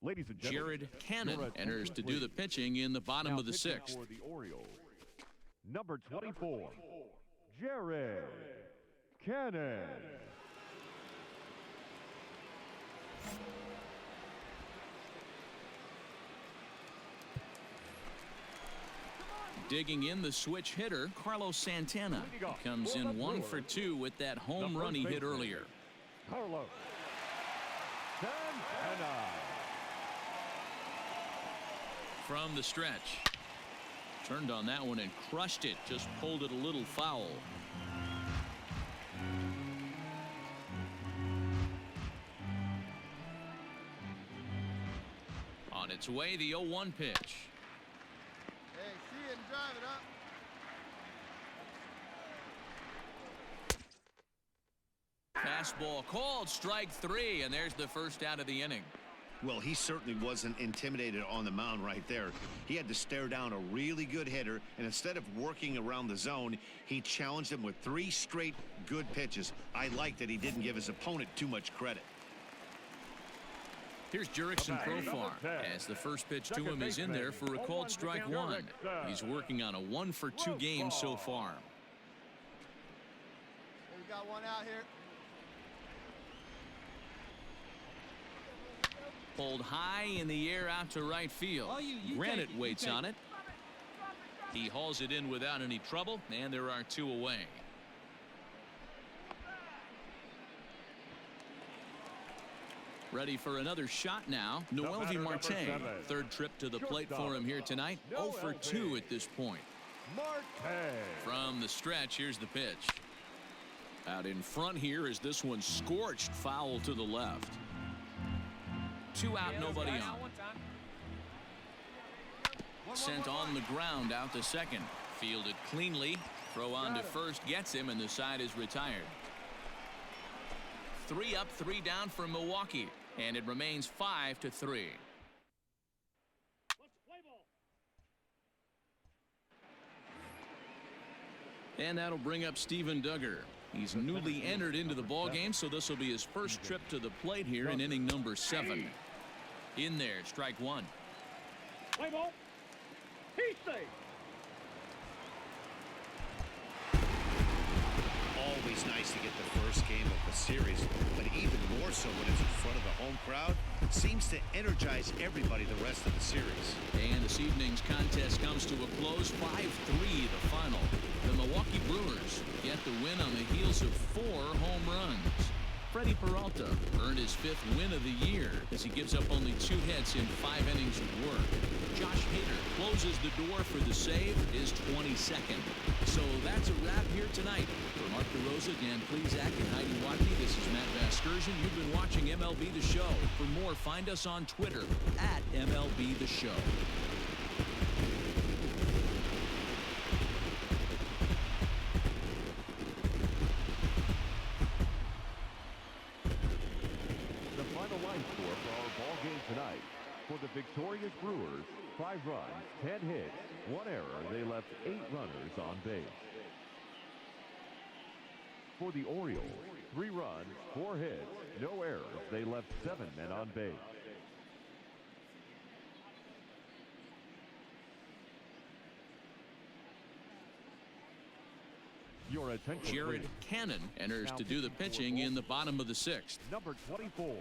Ladies and gentlemen, Jared Cannon enters to do the pitching in the bottom of the sixth. For the Orioles, number 24, Jared Cannon. Digging in the switch hitter, Carlos Santana. He comes in 1 for 2 with that home run he hit earlier. Carlos Santana. From the stretch. Turned on that one and crushed it. Just pulled it a little foul. On its way, the 0-1 pitch. Hey, see it and drive it up. Fastball called, strike 3, and there's the first out of the inning. Well, he certainly wasn't intimidated on the mound right there. He had to stare down a really good hitter, and instead of working around the zone, he challenged him with 3 straight good pitches. I like that he didn't give his opponent too much credit. Here's Jurickson Profar as the first pitch to him is in there for a called strike 1. He's working on a 1 for 2 game so far. We got one out here. Pulled high in the air out to right field. Granite waits on it. He hauls it in without any trouble, and there are 2 away. Ready for another shot now. Noelvi Marte, third trip to the plate for him here tonight. 0 for 2 at this point. From the stretch, here's the pitch. Out in front here is this one scorched foul to the left. 2 out, nobody on. Sent on the ground out to second. Fielded cleanly. Throw on to first gets him, and the side is retired. 3 up, 3 down for Milwaukee, and it remains 5-3. And that'll bring up Steven Duggar. He's newly entered into the ballgame, so this will be his first trip to the plate here in inning number 7. In there, strike 1. Play ball. He's safe. Always nice to get the first game of the series, but even more so when it's in front of the home crowd. It seems to energize everybody the rest of the series. And this evening's contest comes to a close. 5-3 the final. The Milwaukee Brewers get the win on the heels of 4 home runs. Freddie Peralta earned his 5th win of the year as he gives up only 2 hits in 5 innings of work. Josh Hader closes the door for the save, his 22nd. So that's a wrap here tonight. For Mark DeRosa, Dan Plezak, and Heidi Watkey, this is Matt Vasgersian. You've been watching MLB The Show. For more, find us on Twitter at MLB The Show. The final line score for our ball game tonight. For the victorious Brewers, 5 runs, 10 hits, 1 error. They left 8 runners on base. For the Orioles, 3 runs, 4 hits, no errors. They left 7 men on base. Your attention, Jared Cannon enters to do the pitching in the bottom of the 6th. Number 24,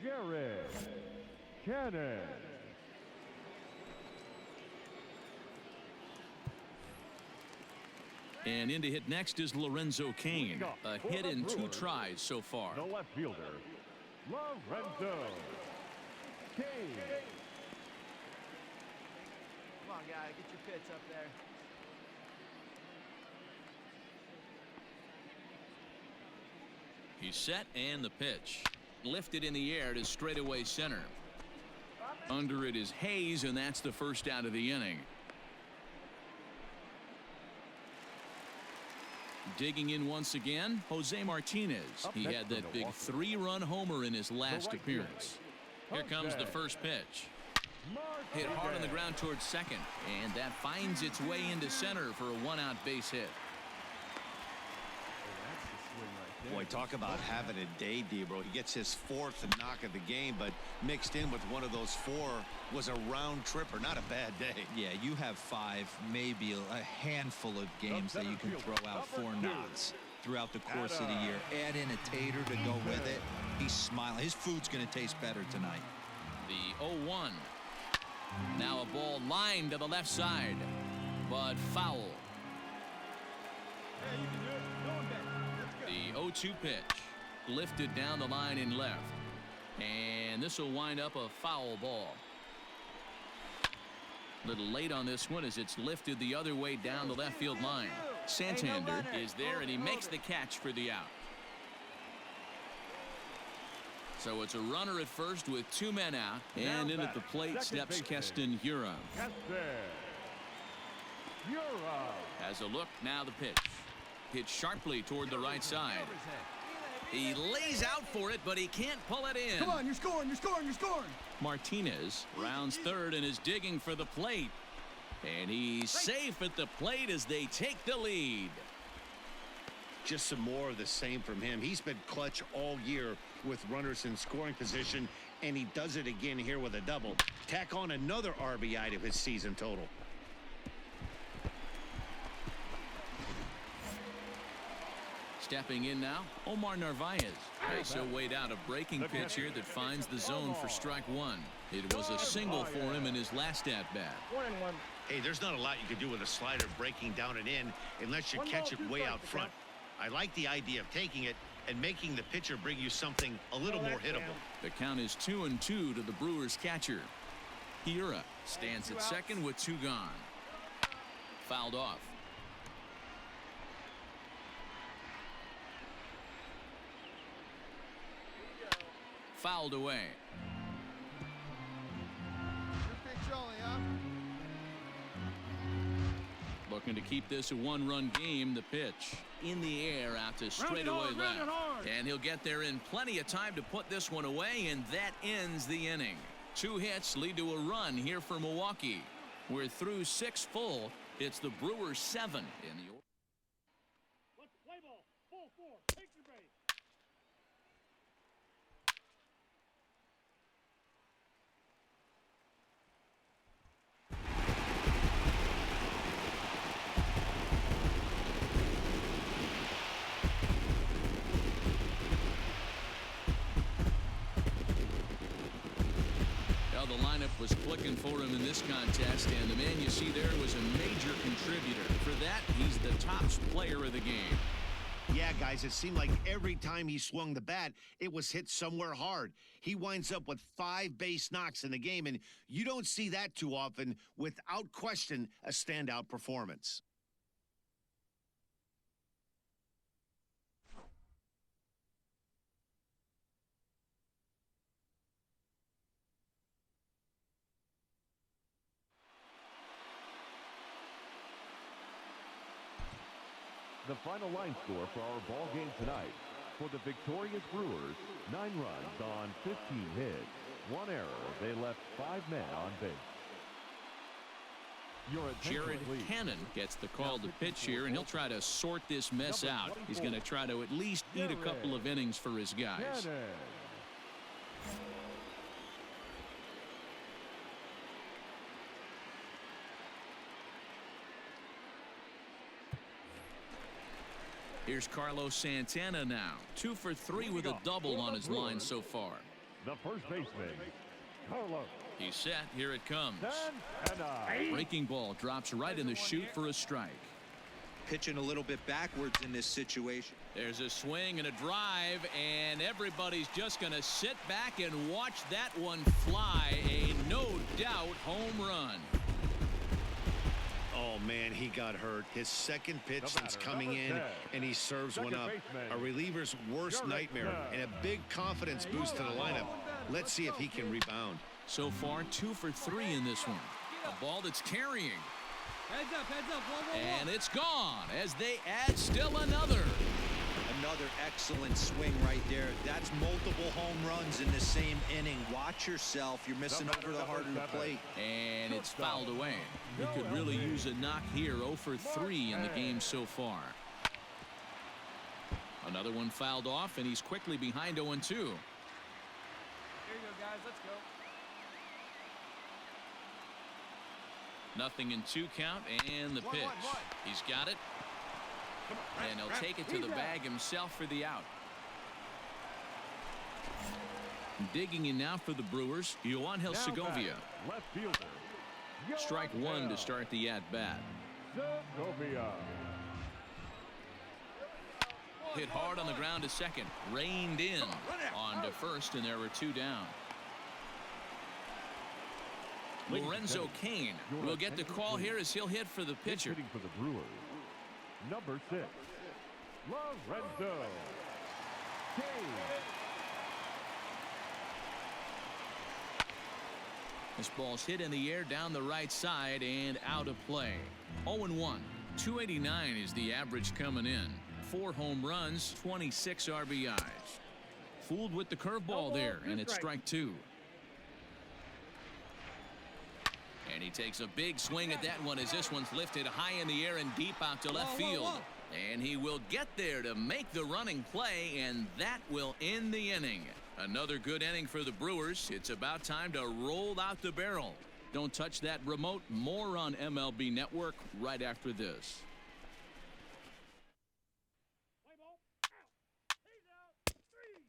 Jared Cannon. And in to hit next is Lorenzo Cain. A hit in 2 tries so far. The left fielder, Lorenzo Cain. Come on, guy, get your pitch up there. He's set, and the pitch. Lifted in the air to straightaway center. Under it is Hayes, and that's the first out of the inning. Digging in once again, Jose Martinez. He had that big 3-run homer in his last appearance. Here comes the first pitch. Hit hard on the ground towards second, and that finds its way into center for a 1-out base hit. Boy, talk about having a day, Debro. He gets his 4th knock of the game, but mixed in with one of those 4 was a round tripper. Not a bad day. Yeah, you have 5, maybe a handful of games that you can throw out 4 knocks throughout the course of the year. Add in a tater to go with it. He's smiling. His food's going to taste better tonight. The 0-1. Now a ball lined to the left side, but foul. Hey, you can do it. Go on, Ben. Let's go. The 0-2 pitch lifted down the line in left, and this will wind up a foul ball. Little late on this one as it's lifted the other way down the left field line. Santander is there, and he makes the catch for the out. So it's a runner at first with 2 men out, and in at the plate steps Keston Hiura. Has a look, now the pitch. Hit sharply toward the right side. He lays out for it, but he can't pull it in. Come on, you're scoring, you're scoring, you're scoring. Martinez rounds third and is digging for the plate. And he's safe at the plate as they take the lead. Just some more of the same from him. He's been clutch all year with runners in scoring position, and he does it again here with a double. Tack on another RBI to his season total. Stepping in now, Omar Narvaez. Iso weighed out a breaking pitch here that finds the zone for strike 1. It was a single for him in his last at-bat. Hey, there's not a lot you can do with a slider breaking down and in unless you catch it way out front. I like the idea of taking it and making the pitcher bring you something a little more hittable. The count is 2-2 to the Brewers catcher. Hiura stands at second with 2 gone. Fouled off. Fouled away. Your pitch only, huh? Looking to keep this a 1-run game. The pitch in the air out to straightaway left. And he'll get there in plenty of time to put this one away, and that ends the inning. 2 hits lead to a run here for Milwaukee. We're through 6 full. It's the Brewers 7 in the order. Let's play ball. Full 4. Take your base. The lineup was clicking for him in this contest, and the man you see there was a major contributor. For that, he's the top player of the game. Yeah, guys, it seemed like every time he swung the bat, it was hit somewhere hard. He winds up with 5 base knocks in the game, and you don't see that too often. Without question, a standout performance. The final line score for our ball game tonight. For the victorious Brewers, 9 runs on 15 hits. 1 error. They left 5 men on base. Jared Cannon gets the call to pitch here, and he'll try to sort this mess out. He's going to try to at least eat a couple of innings for his guys. Here's Carlos Santana now. 2 for 3 with a double on his line so far. The first baseman, Carlos. He's set. Here it comes. Breaking ball drops right in the chute for a strike. Pitching a little bit backwards in this situation. There's a swing and a drive, and everybody's just going to sit back and watch that one fly. A no doubt home run. Oh, man, he got hurt. His second pitch since coming in, and he serves one up. A reliever's worst nightmare, and a big confidence boost to the lineup. Let's see if he can rebound. So far, 2 for 3 in this one. A ball that's carrying. Heads up, heads up. Whoa, whoa, whoa. And it's gone as they add still another. Another excellent swing right there. That's multiple home runs in the same inning. Watch yourself. You're missing over the heart of the plate. And it's fouled away. He could really use a knock here. 0 for 3 in the game so far. Another one fouled off, and he's quickly behind 0-2. Here you go, guys. Let's go. Nothing in 2 count, and the pitch. He's got it. And he'll take it to the bag himself for the out. Digging in now for the Brewers, Yohan Segovia. Left fielder. Strike 1 to start the at-bat. Segovia. Hit hard on the ground to second. Reined in on to first, and there were 2 down. Lorenzo Cain will get the call here as he'll hit for the pitcher. Hitting for the Brewers, number 6, Lorenzo Cain. This ball's hit in the air down the right side and out of play. 0-1. 289 is the average coming in. 4 home runs, 26 RBIs. Fooled with the curveball there, and it's strike 2. And he takes a big swing at that one as this one's lifted high in the air and deep out to left field. And he will get there to make the running play, and that will end the inning. Another good inning for the Brewers. It's about time to roll out the barrel. Don't touch that remote. More on MLB Network right after this. Play ball. Out. He's out. 3.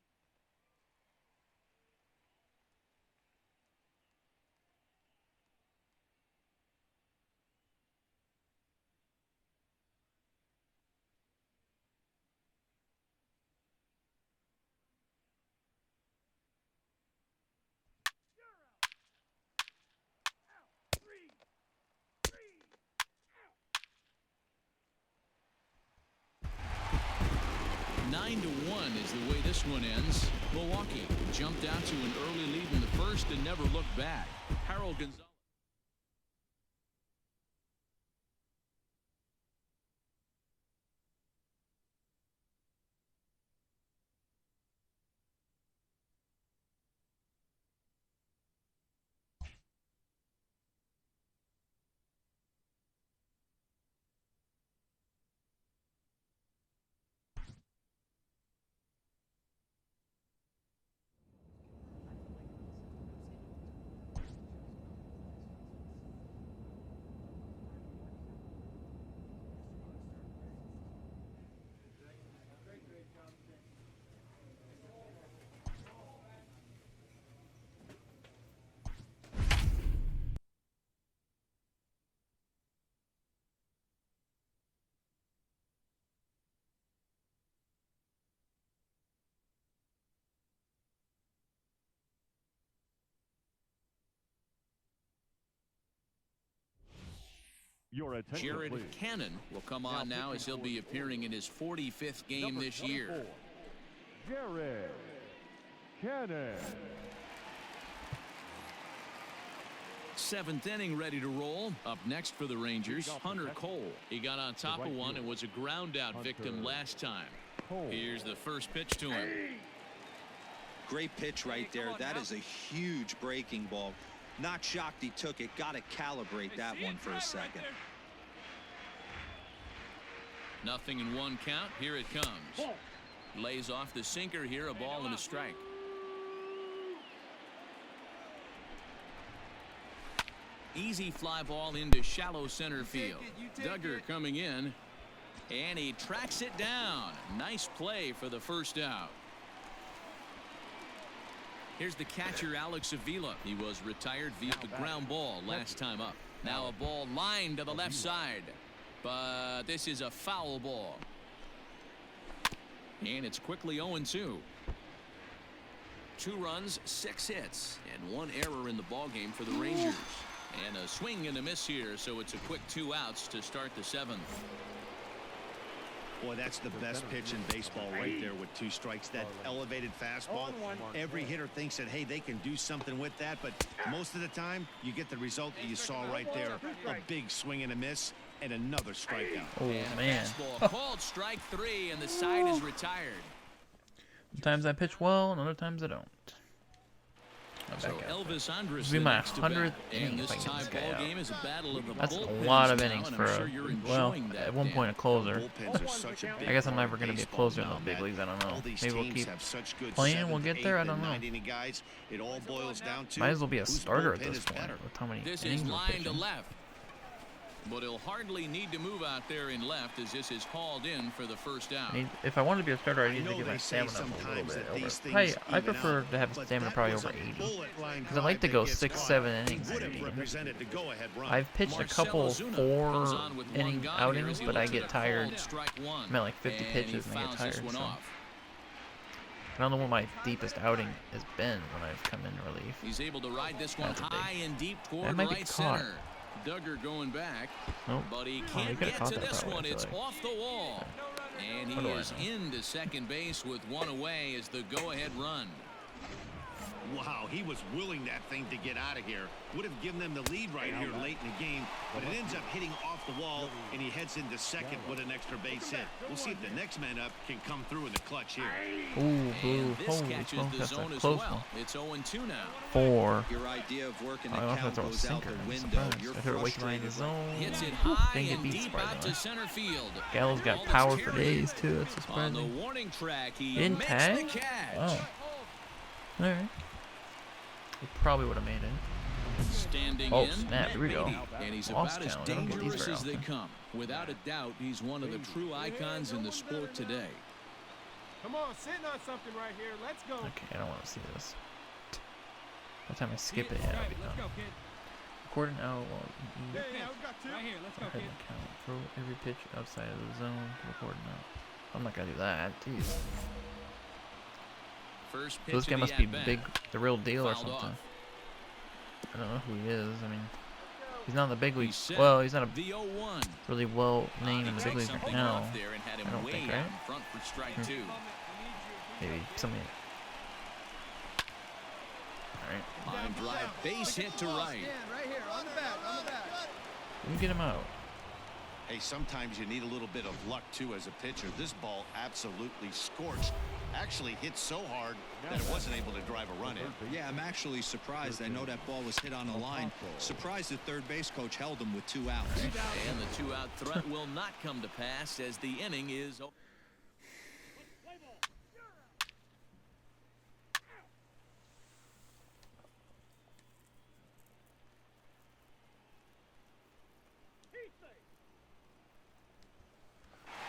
You're out. Out. 3. 9-1 is the way this one ends. Milwaukee jumped out to an early lead in the first and never looked back. Harold Gonzalez. Your attention, Jared please. Cannon will come on now as he'll be appearing in his 45th game Number this year. 24, Jared Cannon. 7th inning ready to roll. Up next for the Rangers, Hunter Cole. He got on top of one and was a ground out victim last time. Here's the first pitch to him. Great pitch right there. That is a huge breaking ball. Not shocked he took it. Got to calibrate that one for a second. Nothing in 1 count. Here it comes. Lays off the sinker here. A ball and a strike. Easy fly ball into shallow center field. Duggar coming in, and he tracks it down. Nice play for the first out. Here's the catcher, Alex Avila. He was retired via the ground ball last time up. Now a ball lined to the left side, but this is a foul ball. And it's quickly 0-2. 2 runs, 6 hits, and 1 error in the ballgame for the Rangers. And a swing and a miss here, so it's a quick 2 outs to start the 7th. Boy, that's the best pitch in baseball right there with 2 strikes. That elevated fastball. Every hitter thinks that, hey, they can do something with that, but most of the time you get the result that you saw right there. A big swing and a miss and another strikeout. Oh, and man. Fastball called strike 3, and the side is retired. Sometimes I pitch well, and other times I don't. my So back out. Elvis Andrus This will be my next to bat. 100th And inning this if I get this tie guy ball out. game is a battle of the That's a bullpens lot of now, innings and for I'm sure a you're well, enjoying that at one dance. point a closer. Bullpens are such a big I guess I'm part never of going to be a baseball closer in now, the big Matt. leagues. I don't know. All these Maybe we'll teams keep have such good playing. 7th, We'll get 8th, there. I and don't know. 9th inning guys. It all boils down to Might as well be a whose starter at bullpen this is point better. with how many This is innings we're line to pitching. left. But he'll hardly need to move out there in left as this is hauled in for the first out. If I wanted to be a starter, I need to know get my they say stamina up a little sometimes bit that over. these things Probably, I even prefer out, to have but stamina that probably was over a 80. bullet line Because I like to drive go that gets 6, caught. 7 He innings would in a have game. represented the go-ahead run. I've pitched a Marcell couple Ozuna comes 4 on with one inning gone here outings, as he but I looks get at a tired. called strike one. I'm at like 50 And pitches he and I get fouls this tired. one So. off. I don't know what my deepest outing has been when I've come in relief. He's able to ride this one That's a big- high and deep That toward might be right caught. center. Duggar going back, Nope. but he he can't could've get caught to that this probably, one. I feel It's like. off the wall. And What he do I is know? into second base with one away as the go-ahead run. Wow, he was willing that thing to get out of here. Would have given them the lead right here late in the game, but it ends up hitting off the wall, and he heads into second with an extra base hit. We'll see if the next man up can come through in the clutch here. Ooh, boo. And this Holy catches smoke, the that's a zone as close well. one. It's 0-2 now. 4. Your idea of working the I also count throw a goes out sinker. the I'm window. surprised. You're I threw it way too high in the frustrated. zone. Hits it Whew, high didn't get and beat deep surprisingly. out to center field. Gallows got Ball is power for carried. days too. That's On the surprising. warning track, he Didn't makes tag? the catch. Oh. All right. He probably would have made it. Standing Oh, in, snap. Here we go. and he's Lost about as count. I don't get these dangerous very as they often. come. Without a doubt, he's one of the true icons in the sport today. Come on, sitting on something right here. Let's go. Okay, I don't want to see this. By the time I skip it, Right, yeah, I'll be let's done. go, kid. Recording out while Yeah, we got two. Right here, let's go, ahead kid. and count. Throw every pitch outside of the zone. Recording out. I'm not gonna do that. Jeez. First pitch So this guy of must the be at-bat. big, the real deal or Fouled something. off. I don't know who he is. I mean, he's not in the big leagues. set. Well, he's not a The 0-1. really well named in the big Takes leagues right something now. off there and had him I don't way think, out right? in front for strike Hmm. two. Maybe somebody. All right. Line drive, base hit to right. Stand right here, on the back, on the back. Let me get him out. Hey, sometimes you need a little bit of luck, too, as a pitcher. This ball absolutely scorched. Actually hit so hard that it wasn't able to drive a run in. Yeah, I'm actually surprised. I know that ball was hit on the line. Surprised the third base coach held him with 2 outs. And the two-out threat will not come to pass as the inning is over.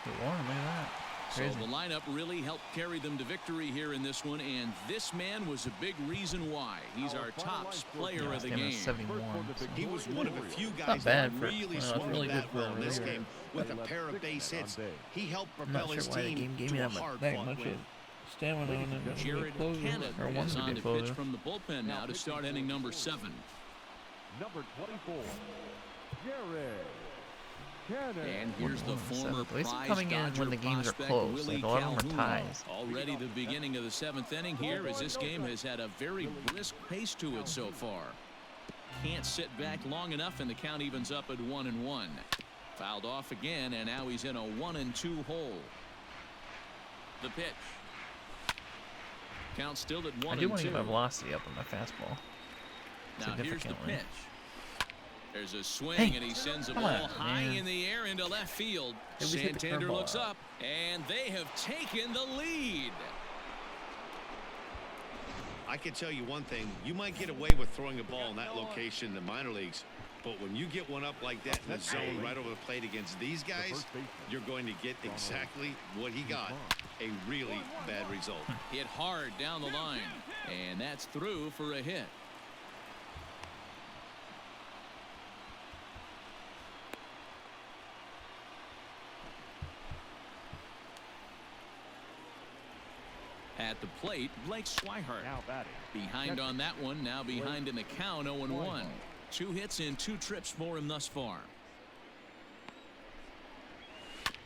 Good one, look at that. So Crazy. the lineup really helped carry them to victory here in this one, and this man was a big reason why. He's our top player of the Stamina game. 71. So. He was one of a few Not guys bad that for- really well, swung really the good bat for well a in this reliever. game with a pair of base hits. He helped I'm not propel sure his why the game team gave to me a that much hard-fought win. stamina on it. Jared Closer, Kenneth or is wanted to on be a to pitch closer. from the bullpen now to start inning number 7. Number 24, Jared Kenneth. And here's the former At least prize coming in Dodger when the games are prospect, close. Willie Like a lot of them are Calhoun. ties. Already the beginning of the 7th inning here as this game has had a very brisk pace to it so far. Can't sit back long enough and the count evens up at 1-1. Fouled off again and now he's in a 1-2 hole. The pitch. Count still at 1-2. I do want to get my velocity up on my fastball. Now here's the Significantly. pitch. There's a swing Hey, and he sends a come ball on, high man. in the air into left field. Hey, we hit the Santander curveball looks out. up and they have taken the lead. I can tell you one thing. You might get away with throwing a ball in that location in the minor leagues, but when you get one up like that in the zone right over the plate against these guys, you're going to get exactly what he got. A really bad result. Hit hard down the line and that's through for a hit. At the plate, Blake Swihart. Now batting. Behind on that one, now behind in the count, 0-1. 2 hits and 2 trips for him thus far.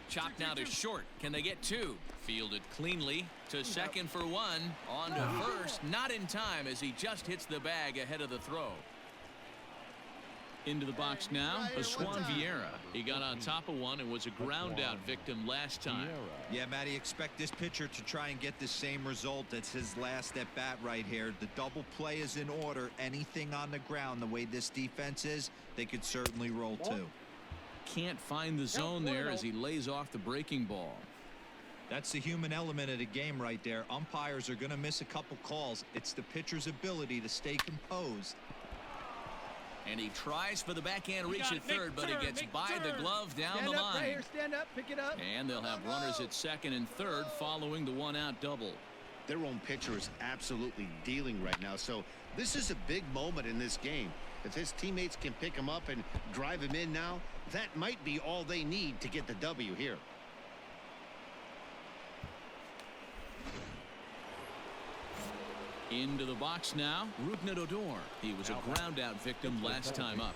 Chopped now to short. Can they get 2? Fielded cleanly to second for 1. On to first. Not in time as he just hits the bag ahead of the throw. Into the box now, Juan Vieira. He got on top of one and was a ground out victim last time. Yeah, Matty, expect this pitcher to try and get the same result as his last at bat right here. The double play is in order. Anything on the ground, the way this defense is, they could certainly roll too. Can't find the zone there as he lays off the breaking ball. That's the human element of the game right there. Umpires are going to miss a couple calls. It's the pitcher's ability to stay composed. And he tries for the backhand reach at third, but it gets by the glove down the line. Right here, stand up, pick it up. And they'll have runners at second and third following the one-out double. Their own pitcher is absolutely dealing right now, so this is a big moment in this game. If his teammates can pick him up and drive him in now, that might be all they need to get the W here. Into the box now, Rougned Odor. He was a ground out victim last time up.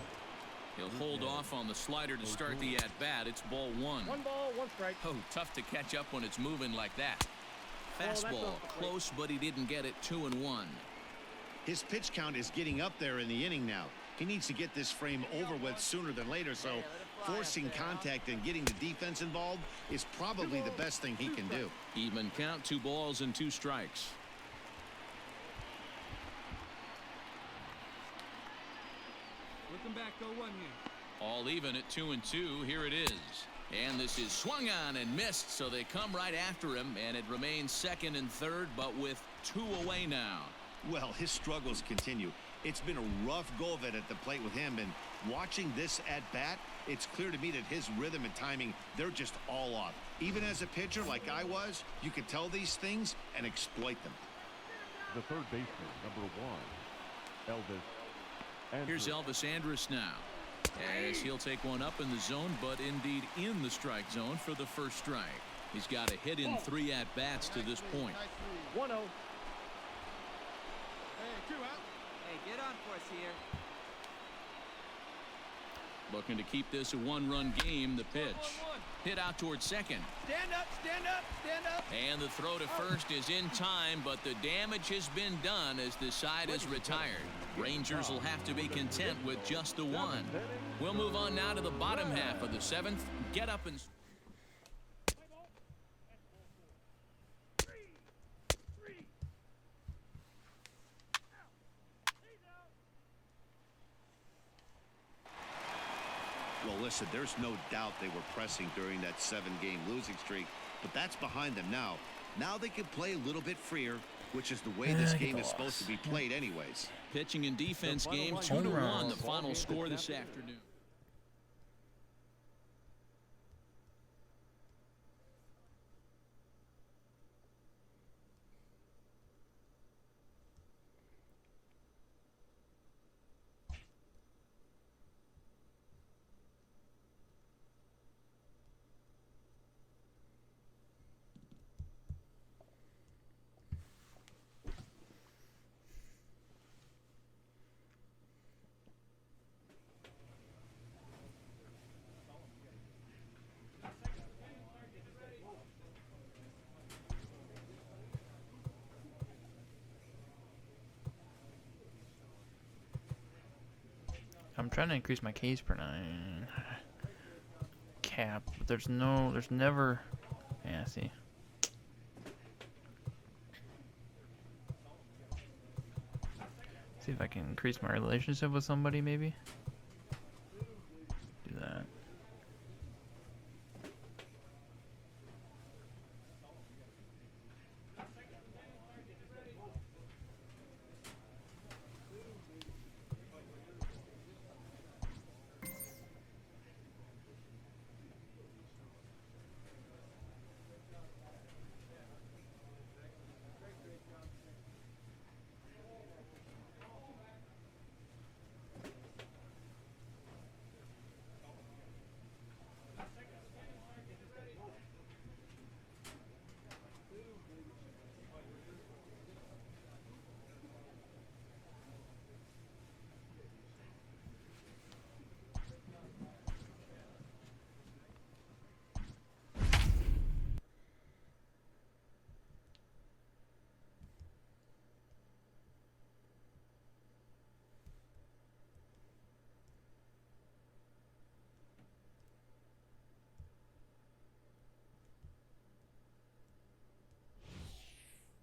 He'll hold off on the slider to start the at bat. It's ball one. 1 ball, 1 strike. Oh, tough to catch up when it's moving like that. Fastball close, but he didn't get it. 2-1. His pitch count is getting up there in the inning now. He needs to get this frame over with sooner than later, so forcing contact and getting the defense involved is probably the best thing he can do. Even count, 2 balls and 2 strikes. Looking back, go 1 here. All even at 2-2. Here it is. And this is swung on and missed, so they come right after him, and it remains second and third, but with 2 away now. Well, his struggles continue. It's been a rough go of it at the plate with him, and watching this at bat, it's clear to me that his rhythm and timing, they're just all off. Even as a pitcher like I was, you could tell these things and exploit them. The third baseman, number 1, Elvis. Here's Elvis Andrus now, as he'll take one up in the zone, but indeed in the strike zone for the first strike. He's got a hit in 3 at bats to this point. 1-0. Hey, 2 out. Hey, get on for us here. Looking to keep this a 1-run game. The pitch hit out towards second. Stand up, stand up, stand up. And the throw to first is in time, but the damage has been done as the side is retired. Rangers will have to be content with just the 1. We'll move on now to the bottom half of the 7th. Get up and... Well, listen, there's no doubt they were pressing during that 7-game losing streak, but that's behind them now. Now they can play a little bit freer, which is the way this game is supposed to be played anyways. Pitching and defense game 2-1, the final score this afternoon. I'm trying to increase my Ks per 9 cap, but there's never, yeah, see. See if I can increase my relationship with somebody, maybe. Do that.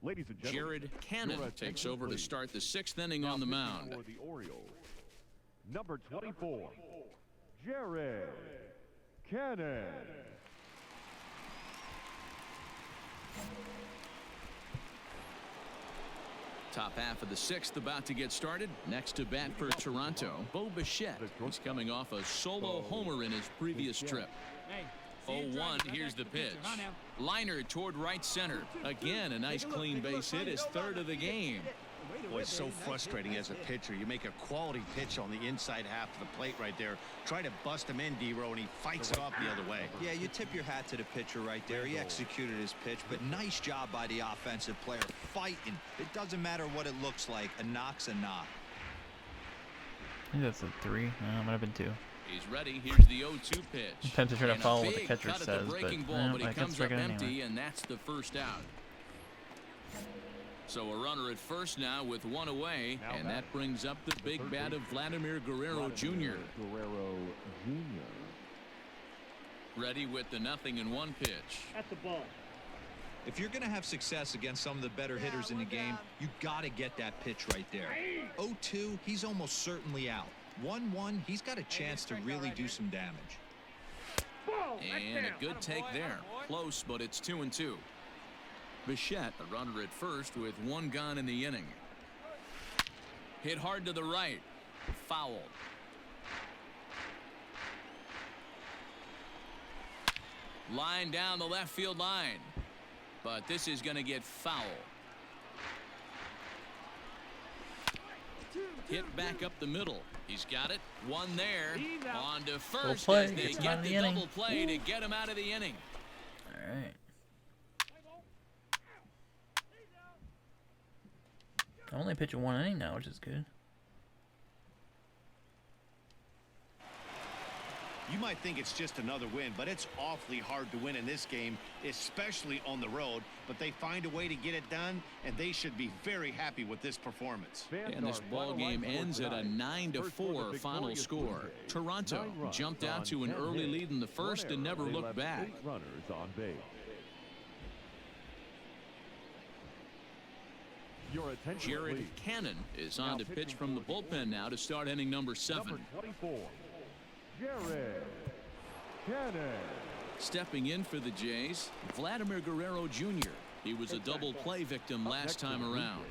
Ladies and gentlemen, Jared Cannon your takes attention, over to please. start the 6th inning Now on the pitching mound. for the Orioles, number 24, Jared Cannon. Top half of the 6th about to get started. Next to bat for Toronto, Bo Bichette. He's coming off a solo homer in his previous trip. Hey, see you 0-1, trying to here's protect the the pitch. pitcher, huh, now? Liner toward right center. Again, a nice clean base hit, his 3rd of the game. Boy, it's so frustrating as a pitcher. You make a quality pitch on the inside half of the plate right there. Try to bust him in, D-Row, and he fights it off the other way. Yeah, you tip your hat to the pitcher right there. He executed his pitch, but nice job by the offensive player fighting. It doesn't matter what it looks like. A knock's a knock. I think that's a 3. No, it might have been 2. He's ready. Here's the 0-2 pitch. I'm tempted to try to And a follow what the big catcher cut at says, the breaking but, ball, but I he can comes strike up it empty, anyway. and that's the first out. So a runner at first now with 1 away, Now and back. that brings up the big bat of Vladimir Guerrero Jr. Guerrero Jr. Ready with the 0-1 pitch. At the ball. If you're going to have success against some of the better hitters in the game, you got to get that pitch right there. 0-2, he's almost certainly out. 1-1, he's got a chance to really do some damage. And a good take there. Close, but it's 2-2. Bichette, a runner at first with 1 gone in the inning. Hit hard to the right. Foul. Line down the left field line. But this is going to get foul. Hit back up the middle. He's got it. 1 there. On to first play. as they Gets him out get of the the inning. double play to get him out of the inning. All right. I'm only pitching 1 inning now, which is good. You might think it's just another win, but it's awfully hard to win in this game, especially on the road. But they find a way to get it done, and they should be very happy with this performance. And this ball game ends at a 9-4 final score. Toronto jumped out to an early lead in the first and never looked back. 8 runners on base. Your attention, Jared please. Cannon is on to pitch from the bullpen now to start inning number 7. Number 24, Jared Cannon. Stepping in for the Jays, Vladimir Guerrero Jr. He was a double play victim last time around.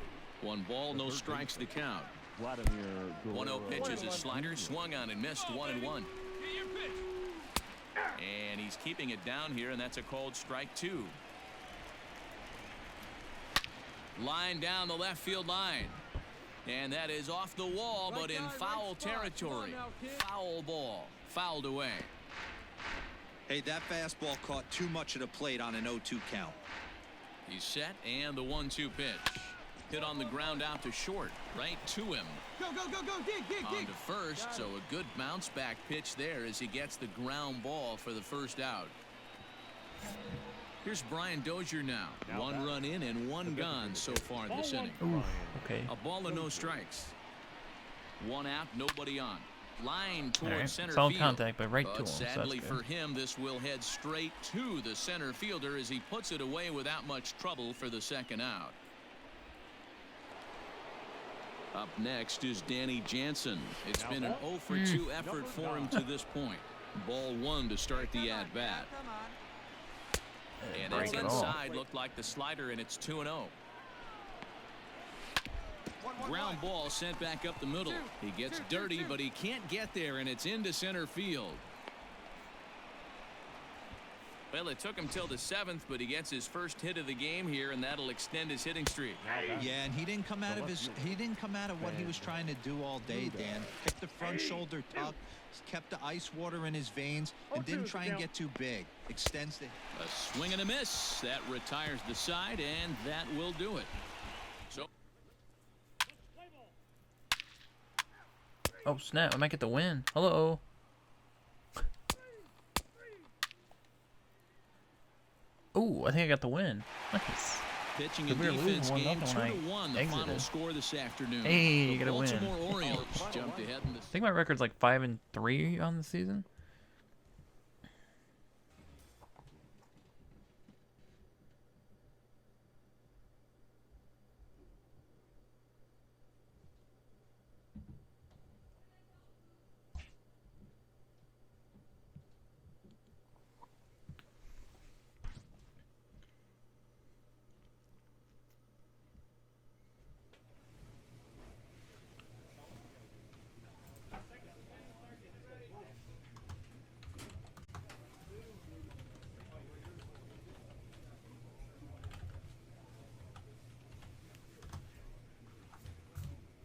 1 ball, no strikes to count. Vladimir 1-0 pitch is a slider, swung on and missed. 1-1. And he's keeping it down here, and that's a called strike 2. Line down the left field line. And that is off the wall, but in foul territory. Foul ball. Fouled away. Hey, that fastball caught too much of the plate on an 0-2 count. He's set, and the 1-2 pitch. Hit on the ground out to short. Right to him. Go, go, go, go. Dig. On to first, so a good bounce back pitch there as he gets the ground ball for the first out. Here's Brian Dozier now. 1 run in and 1 gone so far this inning. Ooh, okay. A ball and no strikes. 1 out, nobody on. Line All towards right. center Solid field. contact, but right to But him. So that's sadly good. for him, this will head straight to the center fielder as he puts it away without much trouble for the 2nd out. Up next is Danny Jansen. It's been an 0 for 2 effort for him to this point. Ball 1 to start the at-bat. Come on. And break it's it all. inside, looked like the slider, and it's 2-0. Ground ball sent back up the middle. He gets dirty, but he can't get there, and it's into center field. Well, it took him till the 7th, but he gets his first hit of the game here, and that'll extend his hitting streak. Yeah, and he didn't come out of what he was trying to do all day, Dan. Kept the front shoulder tucked, kept the ice water in his veins, and didn't try and get too big. Extends the... A swing and a miss. That retires the side, and that will do it. So Oh, snap. I might get the win. Hello. Ooh, I think I got the win. Nice. pitching Did and we lose defense 1-0 game, when 2-1 the exited? final score this afternoon. Hey, you The gotta win. Baltimore Orioles jumped ahead in the I think my record's like 5-3 on the season.